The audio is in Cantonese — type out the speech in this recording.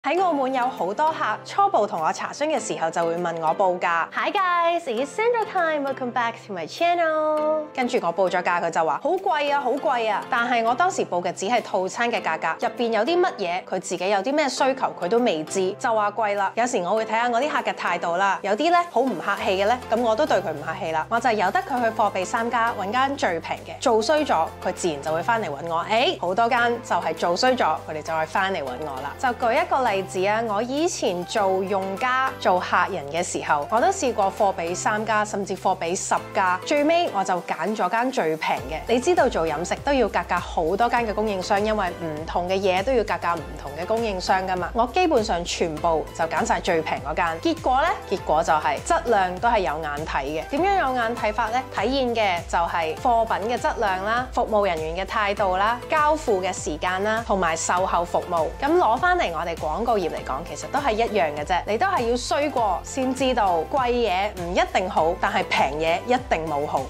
喺澳門有好多客初步同我查詢嘅時候就會問我報價。Hi guys, it's Sandra time. Welcome back to my channel. 跟住我報咗價，佢就話好貴啊，好貴啊！但係我當時報嘅只係套餐嘅價格，入邊有啲乜嘢，佢自己有啲咩需求，佢都未知，就話貴啦。有時我會睇下我啲客嘅態度啦，有啲咧好唔客氣嘅咧，咁我都對佢唔客氣啦，我就由得佢去貨比三家揾間最平嘅，做衰咗佢自然就會翻嚟揾我。好多間就係做衰咗，佢哋就會翻嚟揾我啦。就舉一個例子啊，我以前做用家做客人嘅時候，我都試過貨比三家，甚至貨比10家，最尾我就揀咗間最平嘅。你知道做飲食都要格好多間嘅供應商，因為唔同嘅嘢都要格唔同嘅供應商噶嘛。我基本上全部就揀晒最平嗰間，結果呢？結果就係質量都係有眼睇嘅。點樣有眼睇法呢？體現嘅就係貨品嘅質量啦、服務人員嘅態度啦、交付嘅時間啦，同埋售後服務。咁攞翻嚟我哋廣告業嚟講，其實都係一樣嘅啫。你都係要衰過先知道貴嘢唔一定好，但係平嘢一定冇好。